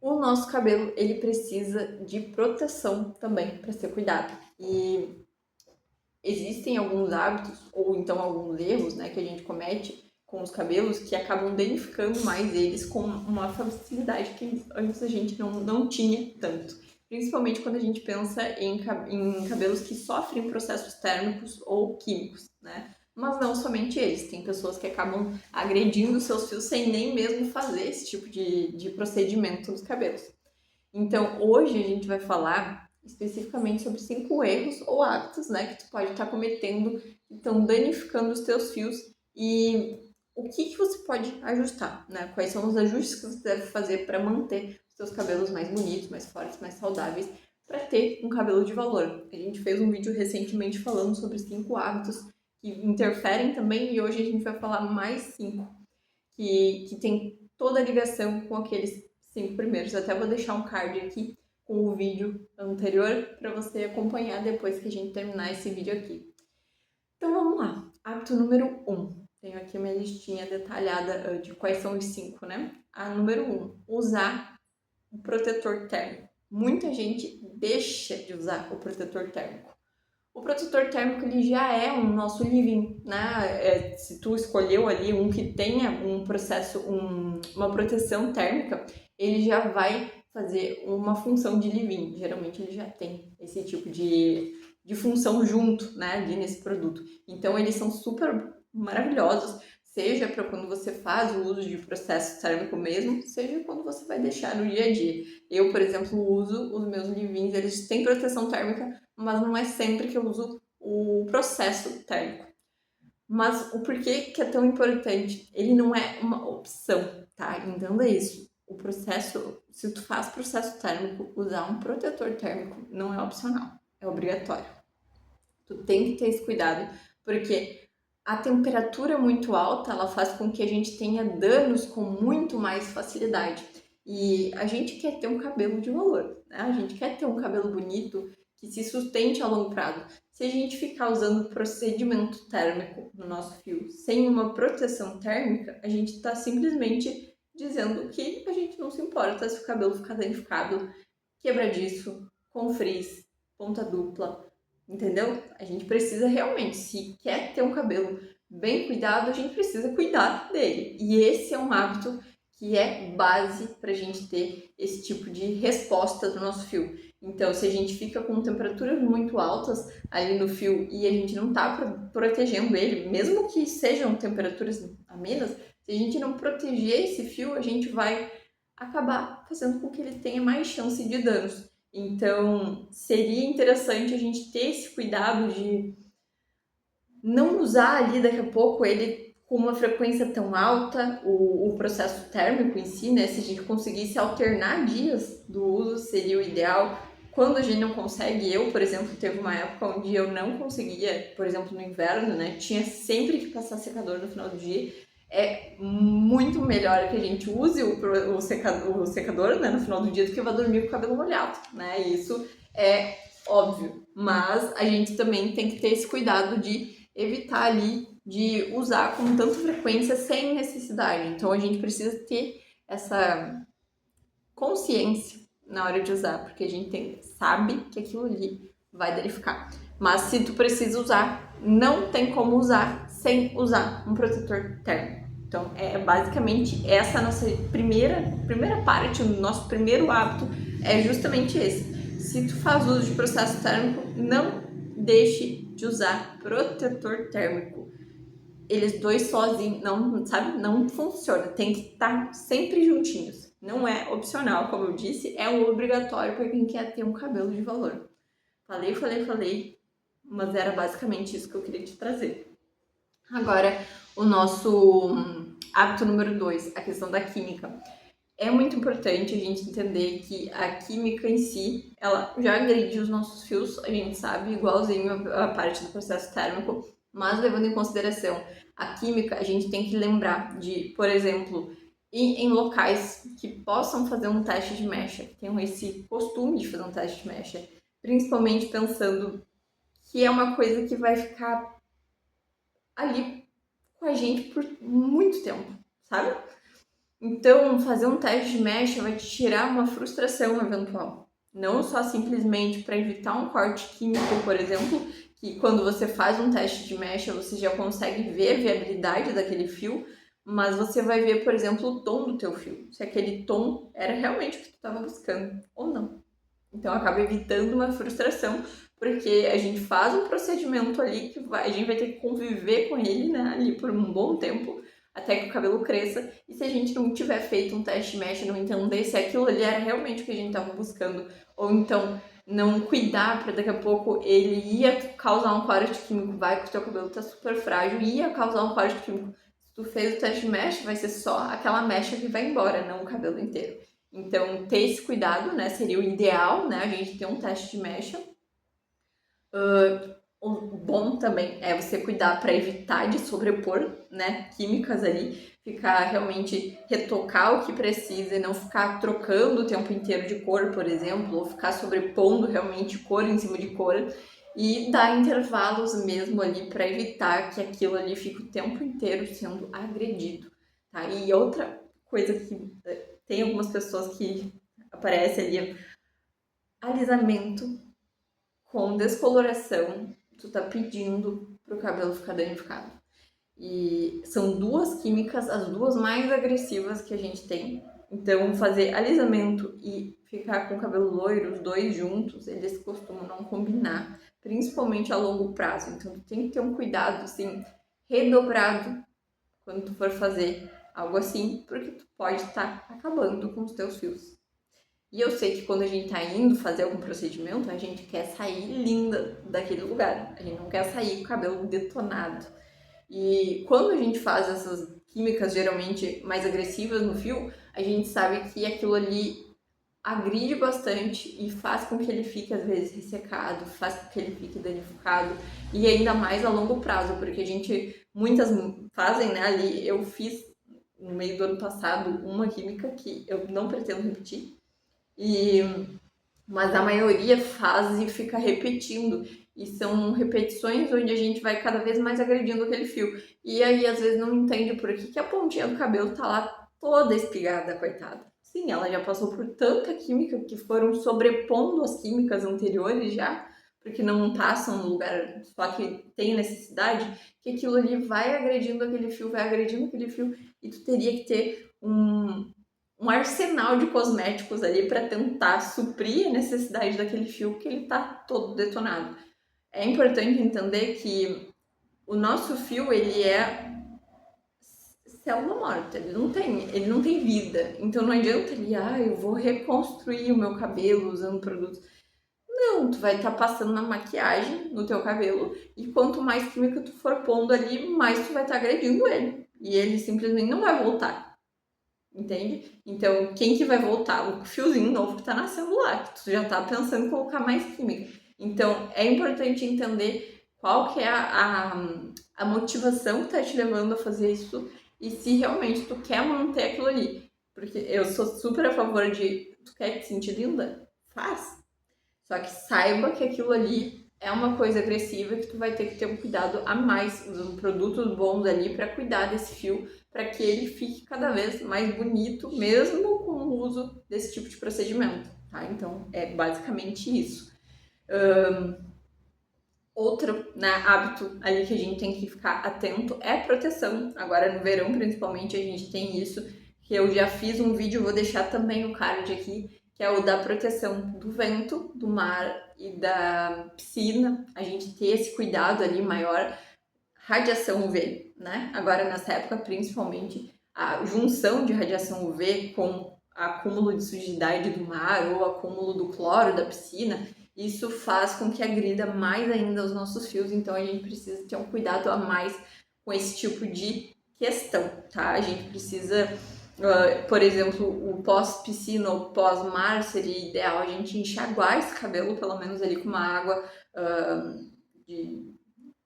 O nosso cabelo, ele precisa de proteção também para ser cuidado. E existem alguns hábitos, ou então alguns erros, né, que a gente comete com os cabelos que acabam danificando mais eles com uma facilidade que antes a gente não tinha tanto. Principalmente quando a gente pensa em cabelos que sofrem processos térmicos ou químicos, né? Mas não somente eles, tem pessoas que acabam agredindo seus fios sem nem mesmo fazer esse tipo de procedimento nos cabelos. Então, hoje a gente vai falar especificamente sobre 5 erros ou hábitos, né, que tu pode estar cometendo que estão danificando os teus fios e o que você pode ajustar, né? Quais são os ajustes que você deve fazer para manter os seus cabelos mais bonitos, mais fortes, mais saudáveis, para ter um cabelo de valor. A gente fez um vídeo recentemente falando sobre 5 hábitos que interferem também e hoje a gente vai falar mais 5 que tem toda a ligação com aqueles 5 primeiros. Até vou deixar um card aqui com o vídeo anterior para você acompanhar depois que a gente terminar esse vídeo aqui. Então vamos lá. Hábito número 1. Tenho aqui uma listinha detalhada de quais são os 5, né? A número 1, usar o protetor térmico. Muita gente deixa de usar o protetor térmico. O protetor térmico ele já é um nosso living, né? Se tu escolheu ali um que tenha um processo, uma proteção térmica, ele já vai fazer uma função de living. Geralmente ele já tem esse tipo de função junto, né, ali nesse produto. Então eles são super maravilhosos, seja para quando você faz o uso de processo térmico mesmo, seja quando você vai deixar no dia a dia. Eu, por exemplo, uso os meus livings, eles têm proteção térmica, mas não é sempre que eu uso o processo térmico. Mas o porquê que é tão importante? Ele não é uma opção, tá? Entenda isso. O processo, se tu faz processo térmico, usar um protetor térmico não é opcional, é obrigatório. Tu tem que ter esse cuidado, porque a temperatura muito alta, ela faz com que a gente tenha danos com muito mais facilidade. E a gente quer ter um cabelo de valor, né? A gente quer ter um cabelo bonito que se sustente a longo prazo. Se a gente ficar usando procedimento térmico no nosso fio sem uma proteção térmica, a gente está simplesmente dizendo que a gente não se importa se o cabelo ficar danificado, quebradiço, com frizz, ponta dupla, entendeu? A gente precisa realmente, se quer ter um cabelo bem cuidado, a gente precisa cuidar dele. E esse é um hábito que é base para a gente ter esse tipo de resposta do nosso fio. Então, se a gente fica com temperaturas muito altas ali no fio e a gente não está protegendo ele, mesmo que sejam temperaturas amenas, se a gente não proteger esse fio, a gente vai acabar fazendo com que ele tenha mais chance de danos. Então, seria interessante a gente ter esse cuidado de não usar ali daqui a pouco ele com uma frequência tão alta, o processo térmico em si, né? Se a gente conseguisse alternar dias do uso, seria o ideal. Quando a gente não consegue, eu, por exemplo, teve uma época onde eu não conseguia, por exemplo, no inverno, né? Tinha sempre que passar secador no final do dia. É muito melhor que a gente use o secador, né, no final do dia do que vá dormir com o cabelo molhado, né? Isso é óbvio, mas a gente também tem que ter esse cuidado de evitar ali de usar com tanta frequência sem necessidade. Então a gente precisa ter essa consciência na hora de usar, porque a gente sabe que aquilo ali vai danificar. Mas se tu precisa usar, não tem como usar sem usar um protetor térmico. Então é basicamente essa a nossa primeira parte, o nosso primeiro hábito é justamente esse. Se tu faz uso de processo térmico, não deixe de usar protetor térmico. Eles dois sozinhos, não, sabe, não funciona. Tem que estar sempre juntinhos. Não é opcional, como eu disse, é um obrigatório para quem quer ter um cabelo de valor. Falei, mas era basicamente isso que eu queria te trazer. Agora, o nosso hábito número 2, a questão da química. É muito importante a gente entender que a química em si, ela já agride os nossos fios, a gente sabe, igualzinho a parte do processo térmico, mas levando em consideração a química, a gente tem que lembrar de, por exemplo, ir em locais que possam fazer um teste de mecha, que tenham esse costume de fazer um teste de mecha, principalmente pensando que é uma coisa que vai ficar ali com a gente por muito tempo, sabe? Então, fazer um teste de mecha vai te tirar uma frustração eventual. Não só simplesmente para evitar um corte químico, por exemplo, que quando você faz um teste de mecha, você já consegue ver a viabilidade daquele fio, mas você vai ver, por exemplo, o tom do teu fio, se aquele tom era realmente o que tu estava buscando ou não. Então acaba evitando uma frustração, porque a gente faz um procedimento ali que a gente vai ter que conviver com ele, né, ali por um bom tempo, até que o cabelo cresça. E se a gente não tiver feito um teste de mecha, não entender se aquilo ali era realmente o que a gente estava buscando, ou então não cuidar para daqui a pouco ele ia causar um corte químico, vai que o teu cabelo tá super frágil, ia causar um corte químico. Se tu fez o teste de mecha, vai ser só aquela mecha que vai embora, não o cabelo inteiro. Então, ter esse cuidado, né, seria o ideal, né, a gente ter um teste de mecha. O bom também é você cuidar para evitar de sobrepor, né, químicas ali, ficar realmente retocar o que precisa e não ficar trocando o tempo inteiro de cor, por exemplo, ou ficar sobrepondo realmente cor em cima de cor e dar intervalos mesmo ali para evitar que aquilo ali fique o tempo inteiro sendo agredido, tá? E outra coisa que tem algumas pessoas que aparece ali, alisamento com descoloração, tu tá pedindo pro cabelo ficar danificado. E são duas químicas, as duas mais agressivas que a gente tem. Então, fazer alisamento e ficar com o cabelo loiro, os dois juntos, eles costumam não combinar, principalmente a longo prazo. Então, tu tem que ter um cuidado, assim, redobrado quando tu for fazer algo assim, porque tu pode estar acabando com os teus fios. E eu sei que quando a gente tá indo fazer algum procedimento, a gente quer sair linda daquele lugar. A gente não quer sair com o cabelo detonado. E quando a gente faz essas químicas geralmente mais agressivas no fio, a gente sabe que aquilo ali agride bastante e faz com que ele fique às vezes ressecado, faz com que ele fique danificado e ainda mais a longo prazo, porque a gente muitas fazem, né, ali eu fiz no meio do ano passado uma química que eu não pretendo repetir, e, mas a maioria faz e fica repetindo. E são repetições onde a gente vai cada vez mais agredindo aquele fio. E aí, às vezes, não entende por que a pontinha do cabelo tá lá toda espigada, coitada. Sim, ela já passou por tanta química que foram sobrepondo as químicas anteriores já, porque não passam no lugar só que tem necessidade, que aquilo ali vai agredindo aquele fio, vai agredindo aquele fio, e tu teria que ter um arsenal de cosméticos ali para tentar suprir a necessidade daquele fio que ele tá todo detonado. É importante entender que o nosso fio, ele é célula morta, ele não tem vida. Então não adianta ele, eu vou reconstruir o meu cabelo usando produtos. Não, tu vai estar passando na maquiagem no teu cabelo e quanto mais química tu for pondo ali, mais tu vai estar agredindo ele. E ele simplesmente não vai voltar. Entende? Então, quem que vai voltar? O fiozinho novo que tá nascendo lá, que tu já tá pensando em colocar mais química. Então, é importante entender qual que é a motivação que tá te levando a fazer isso e se realmente tu quer manter aquilo ali. Porque eu sou super a favor de, tu quer te sentir linda? Faz. Só que saiba que aquilo ali é uma coisa agressiva que tu vai ter que ter um cuidado a mais, usando produtos bons ali para cuidar desse fio, para que ele fique cada vez mais bonito, mesmo com o uso desse tipo de procedimento, tá? Então é basicamente isso. Outro, né, hábito ali que a gente tem que ficar atento é proteção. Agora no verão, principalmente, a gente tem isso, que eu já fiz um vídeo, vou deixar também o card aqui, que é o da proteção do vento, do mar e da piscina. A gente ter esse cuidado ali maior. Radiação UV, né? Agora nessa época, principalmente, a junção de radiação UV com acúmulo de sujidade do mar ou acúmulo do cloro da piscina, isso faz com que agrida mais ainda os nossos fios, então a gente precisa ter um cuidado a mais com esse tipo de questão, tá? A gente precisa, por exemplo, o pós-piscina ou pós-mar seria ideal a gente enxaguar esse cabelo, pelo menos ali com uma água de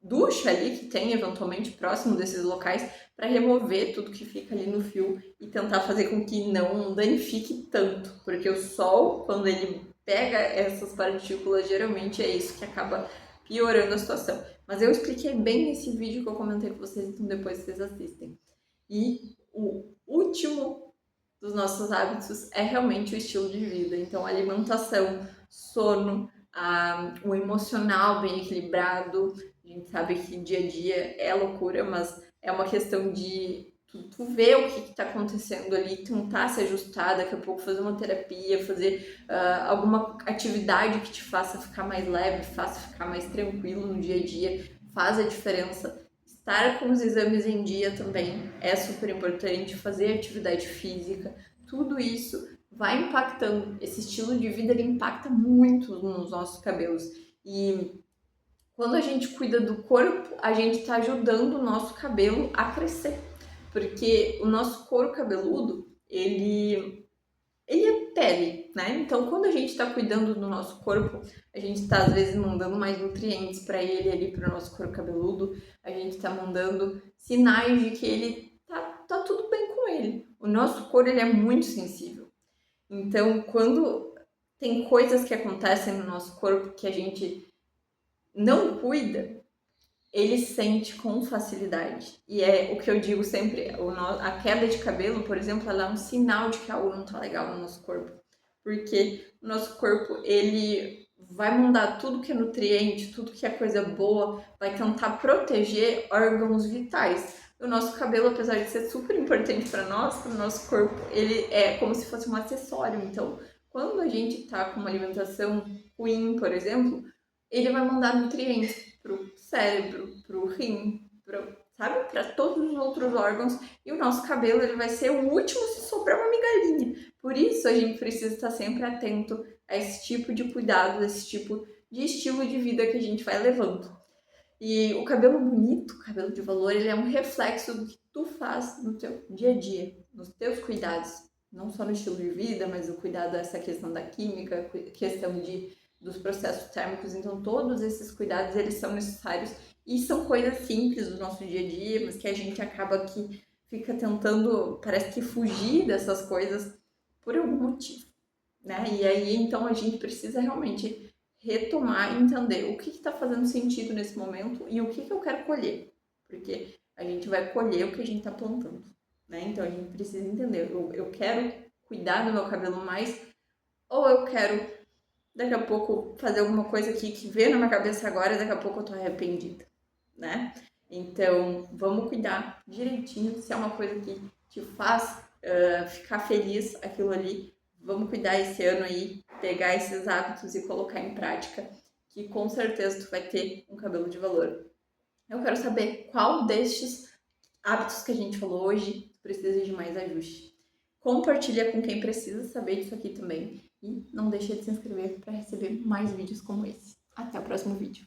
ducha ali que tem eventualmente próximo desses locais para remover tudo que fica ali no fio e tentar fazer com que não danifique tanto, porque o sol, quando ele pega essas partículas, geralmente é isso que acaba piorando a situação. Mas eu expliquei bem nesse vídeo que eu comentei com vocês, então depois vocês assistem. E o último dos nossos hábitos é realmente o estilo de vida. Então, alimentação, sono, o emocional bem equilibrado. A gente sabe que dia a dia é loucura, mas é uma questão de tu ver o que está acontecendo ali, tentar se ajustar, daqui a pouco fazer uma terapia, fazer alguma atividade que te faça ficar mais leve, faça ficar mais tranquilo no dia a dia, faz a diferença. Estar com os exames em dia também é super importante, fazer atividade física, tudo isso vai impactando. Esse estilo de vida ele impacta muito nos nossos cabelos. E quando a gente cuida do corpo, a gente está ajudando o nosso cabelo a crescer. Porque o nosso couro cabeludo, ele é pele, né? Então, quando a gente está cuidando do nosso corpo, a gente está às vezes mandando mais nutrientes para ele ali, para o nosso couro cabeludo, a gente está mandando sinais de que ele tá tudo bem com ele. O nosso couro ele é muito sensível. Então, quando tem coisas que acontecem no nosso corpo que a gente não cuida, ele sente com facilidade. E é o que eu digo sempre, a queda de cabelo, por exemplo, ela é um sinal de que algo não tá legal no nosso corpo. Porque o nosso corpo, ele vai mandar tudo que é nutriente, tudo que é coisa boa, vai tentar proteger órgãos vitais. O nosso cabelo, apesar de ser super importante para nós, para o nosso corpo, ele é como se fosse um acessório. Então, quando a gente tá com uma alimentação ruim, por exemplo, ele vai mandar nutrientes pro cérebro, pro rim, sabe? Para todos os outros órgãos. E o nosso cabelo ele vai ser o último se sobrar uma migalhinha. Por isso a gente precisa estar sempre atento a esse tipo de cuidado, a esse tipo de estilo de vida que a gente vai levando. E o cabelo bonito, o cabelo de valor, ele é um reflexo do que tu faz no teu dia a dia, nos teus cuidados. Não só no estilo de vida, mas o cuidado dessa questão da química, questão dos processos térmicos. Então, todos esses cuidados, eles são necessários e são coisas simples do nosso dia a dia, mas que a gente acaba que fica tentando, parece que fugir dessas coisas por algum motivo, né? E aí, então, a gente precisa realmente retomar e entender o que está fazendo sentido nesse momento e o que eu quero colher. Porque a gente vai colher o que a gente está plantando, né? Então, a gente precisa entender, eu quero cuidar do meu cabelo mais ou eu quero daqui a pouco fazer alguma coisa aqui que veio na minha cabeça agora e daqui a pouco eu tô arrependida, né? Então, vamos cuidar direitinho. Se é uma coisa que te faz ficar feliz, aquilo ali, vamos cuidar esse ano aí, pegar esses hábitos e colocar em prática, que com certeza tu vai ter um cabelo de valor. Eu quero saber qual destes hábitos que a gente falou hoje precisa de mais ajuste. Compartilha com quem precisa saber disso aqui também. E não deixe de se inscrever para receber mais vídeos como esse. Até o próximo vídeo.